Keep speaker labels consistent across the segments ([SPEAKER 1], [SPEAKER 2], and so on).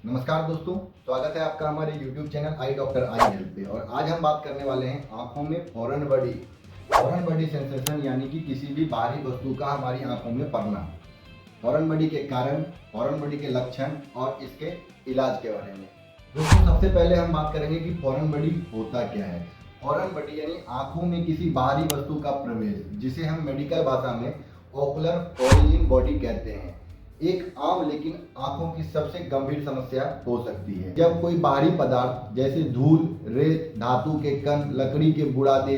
[SPEAKER 1] नमस्कार दोस्तों, स्वागत है आपका हमारे YouTube channel I doctor I help पे। और आज हम बात करने वाले हैं आंखों में फॉरेन बॉडी सेंसेशन, यानी कि किसी भी बाहरी वस्तु का हमारी आंखों में पड़ना, फॉरेन बॉडी के कारण, फॉरेन बॉडी के लक्षण और इसके इलाज के बारे में। दोस्तों, सबसे पहले हम बात करेंगे कि फॉरेन बॉडी होता क्या है। फॉरेन बॉडी यानी आंखों में किसी बाहरी वस्तु का प्रवेश, जिसे हम मेडिकल भाषा में ओकुलर ओरिजिन बॉडी कहते हैं। एक आम लेकिन आंखों की सबसे गंभीर समस्या हो सकती है जब कोई बाहरी पदार्थ जैसे धूल, रेत, धातु के कण, लकड़ी के बुरादे,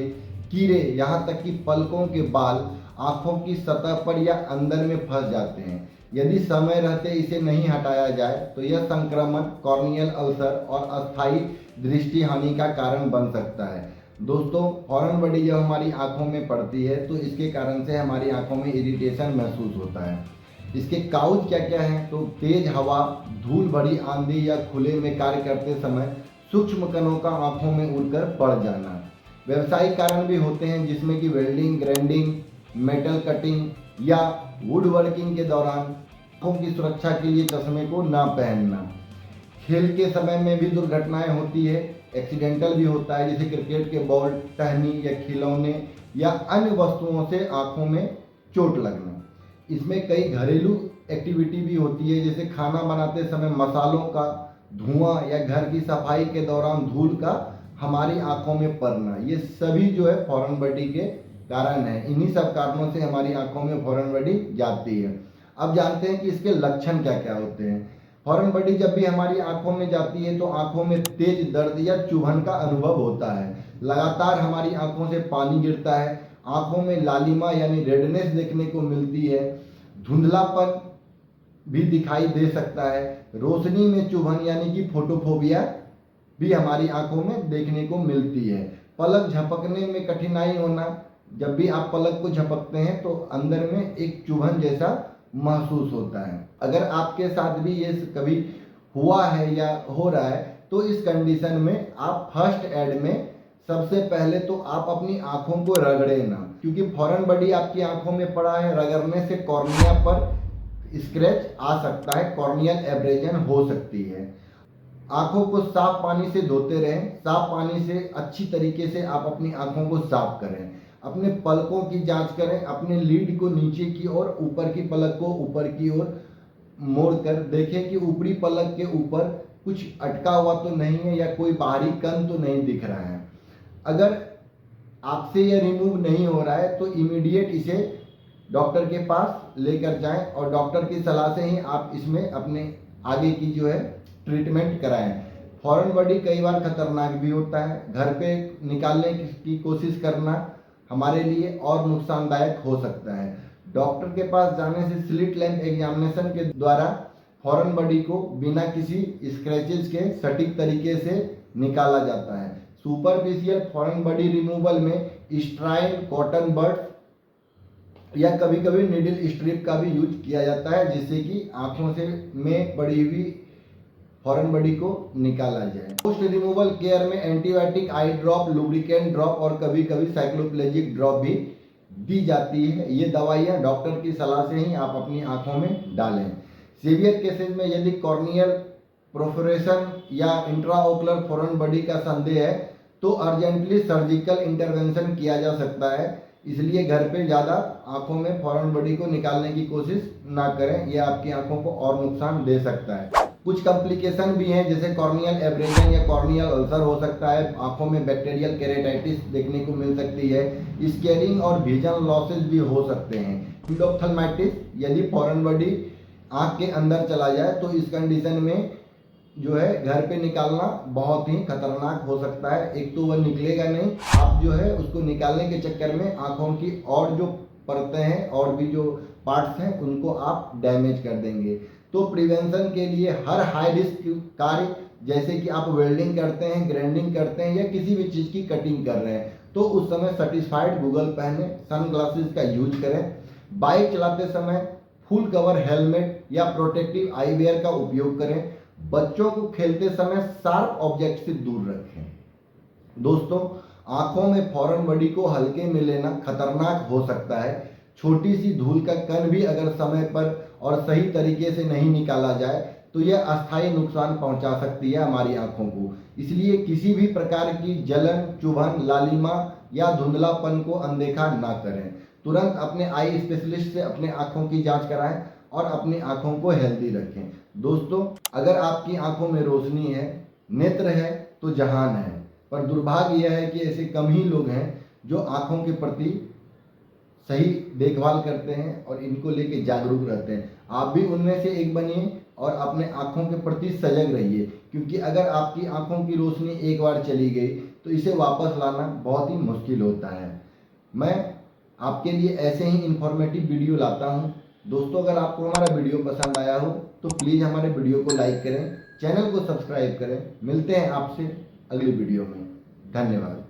[SPEAKER 1] कीड़े, यहाँ तक कि पलकों के बाल आंखों की सतह पर या अंदर में फंस जाते हैं। यदि समय रहते इसे नहीं हटाया जाए तो यह संक्रमण, कॉर्नियल अल्सर और अस्थायी दृष्टि हानि का कारण बन सकता है। दोस्तों, फॉरेन बॉडी जब हमारी आंखों में पड़ती है तो इसके कारण से हमारी आंखों में इरिटेशन महसूस होता है। इसके काउज क्या क्या हैं? तो तेज हवा, धूल भरी आंधी या खुले में कार्य करते समय सूक्ष्म कणों का आंखों में उड़कर पड़ जाना। व्यावसायिक कारण भी होते हैं, जिसमें कि वेल्डिंग, ग्राइंडिंग, मेटल कटिंग या वुड वर्किंग के दौरान आंखों की सुरक्षा के लिए चश्मे को ना पहनना। खेल के समय में भी दुर्घटनाएं होती है, एक्सीडेंटल भी होता है, जैसे क्रिकेट के बॉल, टहनी या खिलौने या अन्य वस्तुओं से आंखों में चोट लगना। इसमें कई घरेलू एक्टिविटी भी होती है, जैसे खाना बनाते समय मसालों का धुआं या घर की सफाई के दौरान धूल का हमारी आंखों में पड़ना। ये सभी जो है फॉरेन बॉडी के कारण है। इन्हीं सब कारणों से हमारी आंखों में फॉरेन बॉडी जाती है। अब जानते हैं कि इसके लक्षण क्या क्या होते हैं। फॉरेन बॉडी जब भी हमारी आंखों में जाती है तो आंखों में तेज दर्द या चुभन का अनुभव होता है। लगातार हमारी आंखों से पानी गिरता है, आंखों में लालिमा यानी रेडनेस देखने को मिलती है, धुंधलापन भी दिखाई दे सकता है, रोशनी में चुभन यानी कि फोटोफोबिया भी हमारी आंखों में देखने को मिलती है। पलक झपकने में कठिनाई होना, जब भी आप पलक को झपकते हैं तो अंदर में एक चुभन जैसा महसूस होता है। अगर आपके साथ भी ये कभी हुआ है या हो रहा है तो इस कंडीशन में आप फर्स्ट एड में सबसे पहले तो आप अपनी आंखों को रगड़े ना, क्योंकि फॉरेन बॉडी आपकी आंखों में पड़ा है। रगड़ने से कॉर्निया पर स्क्रैच आ सकता है, कॉर्नियल एब्रेजन हो सकती है। आंखों को साफ पानी से धोते रहें। साफ पानी से अच्छी तरीके से आप अपनी आंखों को साफ करें। अपने पलकों की जांच करें, अपने लीड को नीचे की ओर, ऊपर की पलक को ऊपर की ओर मोड़ कर देखें कि ऊपरी पलक के ऊपर कुछ अटका हुआ तो नहीं है या कोई बाहरी कण तो नहीं दिख रहा है। अगर आपसे यह रिमूव नहीं हो रहा है तो इमीडिएट इसे डॉक्टर के पास लेकर जाएं और डॉक्टर की सलाह से ही आप इसमें अपने आगे की जो है ट्रीटमेंट कराएं। फॉरेन बॉडी कई बार खतरनाक भी होता है। घर पे निकालने की कोशिश करना हमारे लिए और नुकसानदायक हो सकता है। डॉक्टर के पास जाने से स्लिट लैंप एग्जामिनेशन के द्वारा फॉरेन बॉडी को बिना किसी स्क्रैचेज के सटीक तरीके से निकाला जाता है। सुपरफिशियल फॉरेन बॉडी रिमूवल में स्ट्राइन, कॉटन बड्स या कभी कभी नीडल स्ट्रिप का भी यूज किया जाता है, जिससे कि आंखों से में पड़ी हुई फॉरेन बॉडी को निकाला जाए। पोस्ट रिमूवल केयर में एंटीबायोटिक, आई ड्रॉप, लुब्रिकेंट ड्रॉप और कभी कभी साइक्लोप्लेजिक ड्रॉप भी दी जाती है। ये दवाइयाँ डॉक्टर की सलाह से ही आप अपनी आंखों में डालें। सीवियर केसेज में यदि कॉर्नियल प्रोफोरेशन या इंट्राओकुलर फॉरेन बॉडी का संदेह है तो अर्जेंटली सर्जिकल इंटरवेंशन किया जा सकता है। इसलिए घर पे ज़्यादा आंखों में फॉरेन बॉडी को निकालने की कोशिश ना करें, यह आपकी आंखों को और नुकसान दे सकता है। कुछ कॉम्प्लिकेशन भी हैं, जैसे कॉर्नियल एब्रेजन या कॉर्नियल अल्सर हो सकता है। आंखों में बैक्टीरियल केरेटाइटिस देखने को मिल सकती है। स्केरिंग और विजन लॉसेस भी हो सकते हैं। इंडोप्थल्माइटिस, यदि फॉरेन बॉडी आंख के अंदर चला जाए तो इस कंडीशन में जो है घर पे निकालना बहुत ही खतरनाक हो सकता है। एक तो वह निकलेगा नहीं, आप जो है उसको निकालने के चक्कर में आंखों की और जो परतें हैं और भी जो पार्ट्स हैं उनको आप डैमेज कर देंगे। तो प्रिवेंशन के लिए हर हाई रिस्क कार्य, जैसे कि आप वेल्डिंग करते हैं, ग्राइंडिंग करते हैं या किसी भी चीज़ की कटिंग कर रहे हैं, तो उस समय सर्टिफाइड गूगल पहने, सनग्लासेस का यूज करें। बाइक चलाते समय फुल कवर हेलमेट या प्रोटेक्टिव आईवेयर का उपयोग करें। बच्चों को खेलते समय शार्प ऑब्जेक्ट से दूर रखें। दोस्तों, आंखों में फॉरेन बॉडी को हल्के में लेना खतरनाक हो सकता है। छोटी सी धूल का कण भी अगर समय पर और सही तरीके से नहीं निकाला जाए तो यह अस्थायी नुकसान पहुंचा सकती है हमारी आंखों को। इसलिए किसी भी प्रकार की जलन, चुभन, लालिमा या धुंधलापन को अनदेखा ना करें। तुरंत अपने आई स्पेशलिस्ट से अपने आंखों की जांच कराएं और अपनी आंखों को हेल्दी रखें। दोस्तों, अगर आपकी आंखों में रोशनी है, नेत्र है, तो जहान है। पर दुर्भाग्य यह है कि ऐसे कम ही लोग हैं जो आंखों के प्रति सही देखभाल करते हैं और इनको लेके जागरूक रहते हैं। आप भी उनमें से एक बनिए और अपने आंखों के प्रति सजग रहिए, क्योंकि अगर आपकी आंखों की रोशनी एक बार चली गई तो इसे वापस लाना बहुत ही मुश्किल होता है। मैं आपके लिए ऐसे ही इंफॉर्मेटिव वीडियो लाता हूं। दोस्तों, अगर आपको हमारा वीडियो पसंद आया हो तो प्लीज़ हमारे वीडियो को लाइक करें, चैनल को सब्सक्राइब करें। मिलते हैं आपसे अगली वीडियो में। धन्यवाद।